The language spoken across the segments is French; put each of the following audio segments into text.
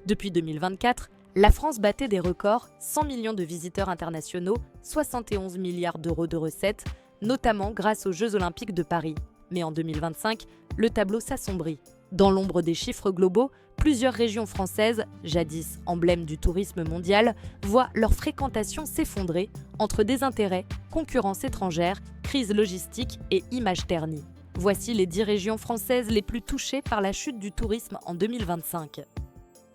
Depuis 2024, la France battait des records, 100 millions de visiteurs internationaux, 71 milliards d'euros de recettes, notamment grâce aux Jeux Olympiques de Paris. Mais en 2025, le tableau s'assombrit. Dans l'ombre des chiffres globaux, plusieurs régions françaises, jadis emblèmes du tourisme mondial, voient leur fréquentation s'effondrer entre désintérêt, concurrence étrangère, crise logistique et image ternie. Voici les 10 régions françaises les plus touchées par la chute du tourisme en 2025.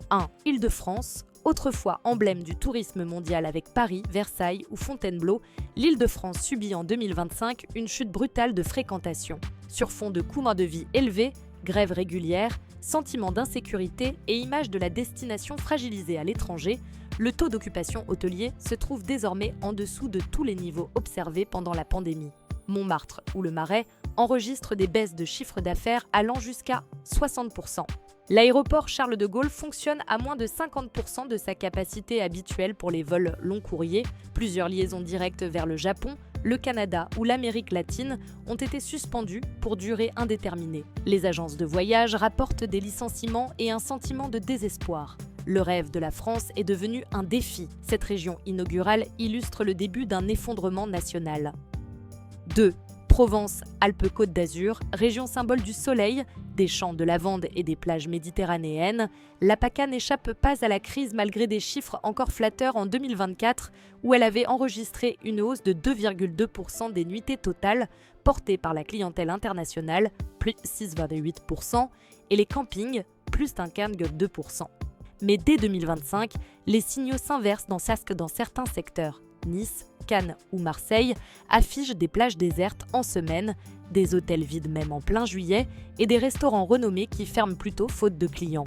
1. Île-de-France. Autrefois emblème du tourisme mondial avec Paris, Versailles ou Fontainebleau, l'Île-de-France subit en 2025 une chute brutale de fréquentation. Sur fond de coûts de vie élevés, grèves régulières, sentiment d'insécurité et image de la destination fragilisée à l'étranger, le taux d'occupation hôtelier se trouve désormais en dessous de tous les niveaux observés pendant la pandémie. Montmartre ou le Marais enregistrent des baisses de chiffre d'affaires allant jusqu'à 60%. L'aéroport Charles de Gaulle fonctionne à moins de 50% de sa capacité habituelle pour les vols long courriers. Plusieurs liaisons directes vers le Japon, le Canada ou l'Amérique latine ont été suspendues pour durée indéterminée. Les agences de voyage rapportent des licenciements et un sentiment de désespoir. Le rêve de la France est devenu un défi. Cette région inaugurale illustre le début d'un effondrement national. 2. Provence-Alpes-Côte d'Azur, région symbole du soleil, des champs de lavande et des plages méditerranéennes, la PACA n'échappe pas à la crise malgré des chiffres encore flatteurs en 2024 où elle avait enregistré une hausse de 2,2% des nuitées totales portées par la clientèle internationale, plus 6,8%, et les campings, plus 1,2%. Mais dès 2025, les signaux s'inversent dans certains secteurs. Nice, Cannes ou Marseille affichent des plages désertes en semaine, des hôtels vides même en plein juillet et des restaurants renommés qui ferment plutôt faute de clients.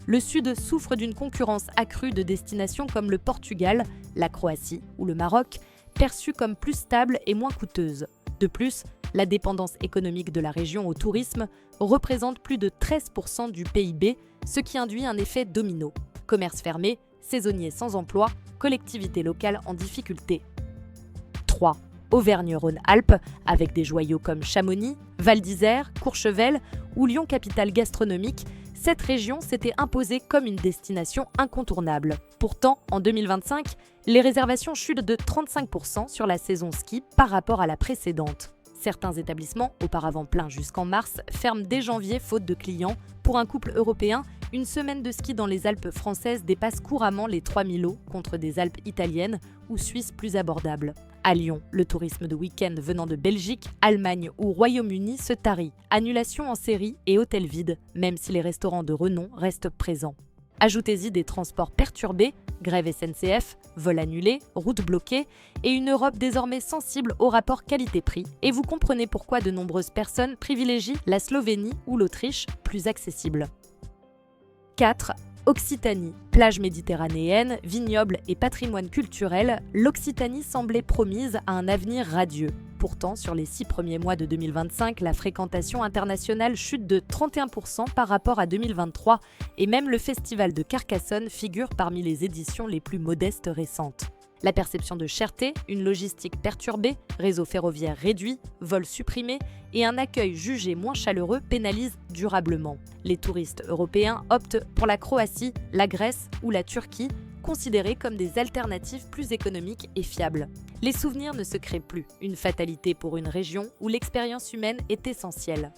Le Sud souffre d'une concurrence accrue de destinations comme le Portugal, la Croatie ou le Maroc, perçues comme plus stables et moins coûteuses. De plus, la dépendance économique de la région au tourisme représente plus de 13% du PIB, ce qui induit un effet domino. Commerce fermé, saisonniers sans emploi, collectivités locales en difficulté. 3. Auvergne-Rhône-Alpes, avec des joyaux comme Chamonix, Val d'Isère, Courchevel ou Lyon capitale gastronomique, cette région s'était imposée comme une destination incontournable. Pourtant, en 2025, les réservations chutent de 35% sur la saison ski par rapport à la précédente. Certains établissements, auparavant pleins jusqu'en mars, ferment dès janvier faute de clients. Pour un couple européen, une semaine de ski dans les Alpes françaises dépasse couramment les 3000 € contre des Alpes italiennes ou suisses plus abordables. À Lyon, le tourisme de week-end venant de Belgique, Allemagne ou Royaume-Uni se tarit. Annulation en série et hôtels vides, même si les restaurants de renom restent présents. Ajoutez-y des transports perturbés, grève SNCF, vols annulés, routes bloquées et une Europe désormais sensible au rapport qualité-prix. Et vous comprenez pourquoi de nombreuses personnes privilégient la Slovénie ou l'Autriche, plus accessibles. 4. Occitanie. Plage méditerranéenne, vignobles et patrimoine culturel, l'Occitanie semblait promise à un avenir radieux. Pourtant, sur les 6 premiers mois de 2025, la fréquentation internationale chute de 31% par rapport à 2023 et même le festival de Carcassonne figure parmi les éditions les plus modestes récentes. La perception de cherté, une logistique perturbée, réseau ferroviaire réduit, vols supprimés et un accueil jugé moins chaleureux pénalisent durablement. Les touristes européens optent pour la Croatie, la Grèce ou la Turquie, considérées comme des alternatives plus économiques et fiables. Les souvenirs ne se créent plus, une fatalité pour une région où l'expérience humaine est essentielle.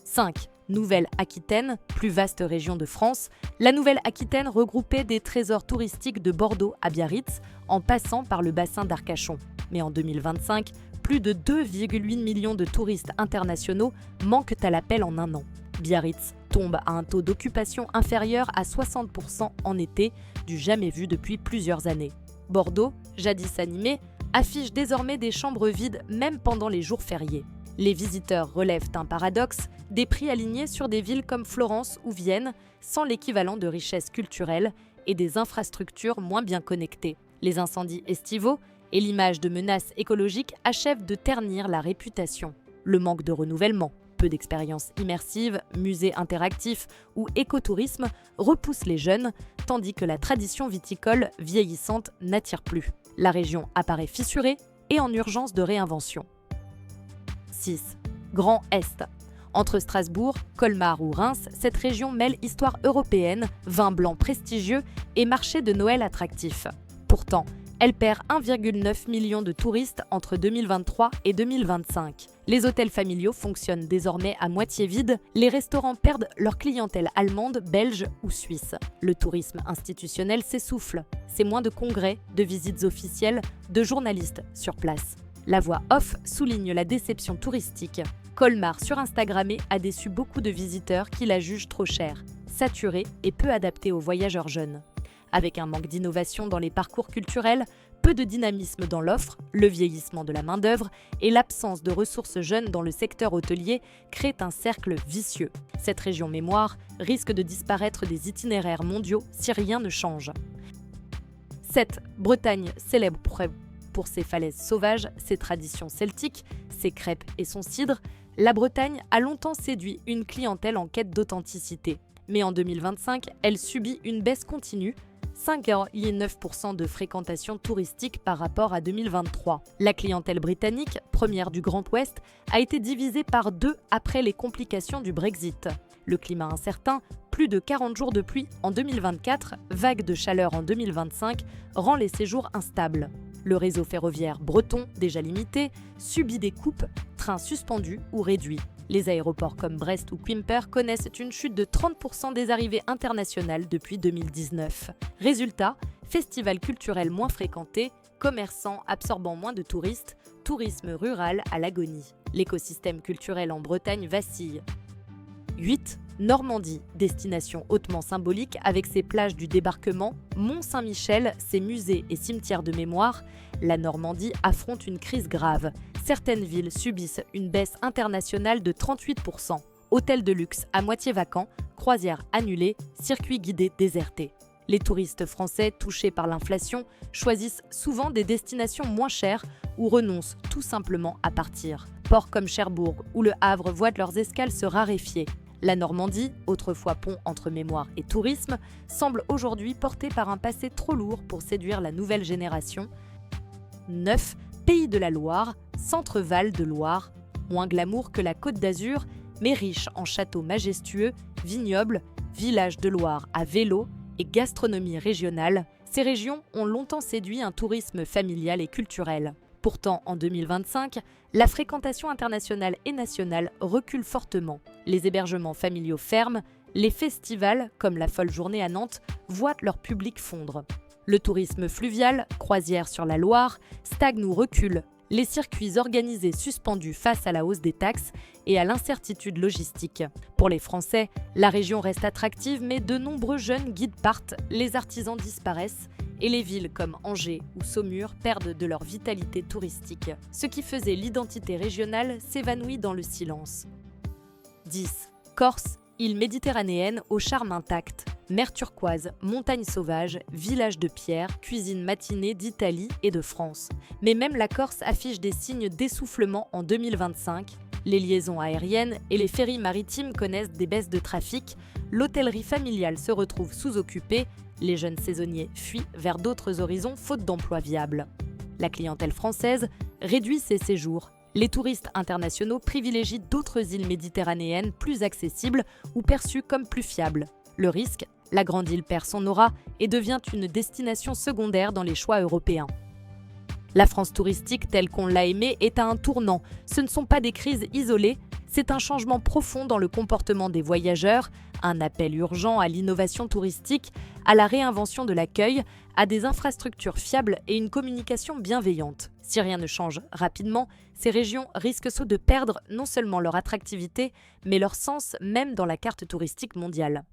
5. Nouvelle-Aquitaine, plus vaste région de France, la Nouvelle-Aquitaine regroupait des trésors touristiques de Bordeaux à Biarritz, en passant par le bassin d'Arcachon. Mais en 2025, plus de 2,8 millions de touristes internationaux manquent à l'appel en un an. Biarritz tombe à un taux d'occupation inférieur à 60% en été, du jamais vu depuis plusieurs années. Bordeaux, jadis animé, affiche désormais des chambres vides même pendant les jours fériés. Les visiteurs relèvent un paradoxe, des prix alignés sur des villes comme Florence ou Vienne, sans l'équivalent de richesse culturelle et des infrastructures moins bien connectées. Les incendies estivaux et l'image de menaces écologiques achèvent de ternir la réputation. Le manque de renouvellement, peu d'expériences immersives, musées interactifs ou écotourisme repoussent les jeunes, tandis que la tradition viticole vieillissante n'attire plus. La région apparaît fissurée et en urgence de réinvention. 6. Grand Est. Entre Strasbourg, Colmar ou Reims, cette région mêle histoire européenne, vins blancs prestigieux et marché de Noël attractif. Pourtant, elle perd 1,9 million de touristes entre 2023 et 2025. Les hôtels familiaux fonctionnent désormais à moitié vides, les restaurants perdent leur clientèle allemande, belge ou suisse. Le tourisme institutionnel s'essouffle. C'est moins de congrès, de visites officielles, de journalistes sur place. La voix off souligne la déception touristique. Colmar sur Instagrammé a déçu beaucoup de visiteurs qui la jugent trop chère, saturée et peu adaptée aux voyageurs jeunes. Avec un manque d'innovation dans les parcours culturels, peu de dynamisme dans l'offre, le vieillissement de la main-d'œuvre et l'absence de ressources jeunes dans le secteur hôtelier créent un cercle vicieux. Cette région mémoire risque de disparaître des itinéraires mondiaux si rien ne change. 7. Bretagne, célèbre pour ses falaises sauvages, ses traditions celtiques, ses crêpes et son cidre, la Bretagne a longtemps séduit une clientèle en quête d'authenticité. Mais en 2025, elle subit une baisse continue, 5,9% de fréquentation touristique par rapport à 2023. La clientèle britannique, première du Grand Ouest, a été divisée par 2 après les complications du Brexit. Le climat incertain, plus de 40 jours de pluie en 2024, vague de chaleur en 2025, rend les séjours instables. Le réseau ferroviaire breton, déjà limité, subit des coupes, trains suspendus ou réduits. Les aéroports comme Brest ou Quimper connaissent une chute de 30% des arrivées internationales depuis 2019. Résultat, festival culturel moins fréquenté, commerçants absorbant moins de touristes, tourisme rural à l'agonie. L'écosystème culturel en Bretagne vacille. 8. Normandie, destination hautement symbolique avec ses plages du débarquement, Mont-Saint-Michel, ses musées et cimetières de mémoire, la Normandie affronte une crise grave. Certaines villes subissent une baisse internationale de 38%. Hôtels de luxe à moitié vacants, croisières annulées, circuits guidés désertés. Les touristes français touchés par l'inflation choisissent souvent des destinations moins chères ou renoncent tout simplement à partir. Ports comme Cherbourg ou Le Havre voient leurs escales se raréfier. La Normandie, autrefois pont entre mémoire et tourisme, semble aujourd'hui portée par un passé trop lourd pour séduire la nouvelle génération. 9. Pays de la Loire, Centre-Val de Loire, moins glamour que la Côte d'Azur, mais riche en châteaux majestueux, vignobles, villages de Loire à vélo et gastronomie régionale, ces régions ont longtemps séduit un tourisme familial et culturel. Pourtant, en 2025, la fréquentation internationale et nationale recule fortement. Les hébergements familiaux ferment, les festivals, comme la Folle Journée à Nantes, voient leur public fondre. Le tourisme fluvial, croisière sur la Loire, stagne ou recule. Les circuits organisés suspendus face à la hausse des taxes et à l'incertitude logistique. Pour les Français, la région reste attractive, mais de nombreux jeunes guides partent, les artisans disparaissent et les villes comme Angers ou Saumur perdent de leur vitalité touristique. Ce qui faisait l'identité régionale s'évanouit dans le silence. 10. Corse, île méditerranéenne au charme intact. Mer turquoise, montagnes sauvages, villages de pierre, cuisine matinée d'Italie et de France. Mais même la Corse affiche des signes d'essoufflement en 2025. Les liaisons aériennes et les ferries maritimes connaissent des baisses de trafic, l'hôtellerie familiale se retrouve sous-occupée, les jeunes saisonniers fuient vers d'autres horizons faute d'emplois viables. La clientèle française réduit ses séjours. Les touristes internationaux privilégient d'autres îles méditerranéennes plus accessibles ou perçues comme plus fiables. Le risque, la grande île perd son aura et devient une destination secondaire dans les choix européens. La France touristique telle qu'on l'a aimée est à un tournant. Ce ne sont pas des crises isolées, c'est un changement profond dans le comportement des voyageurs, un appel urgent à l'innovation touristique, à la réinvention de l'accueil, à des infrastructures fiables et une communication bienveillante. Si rien ne change rapidement, ces régions risquent de perdre non seulement leur attractivité, mais leur sens même dans la carte touristique mondiale.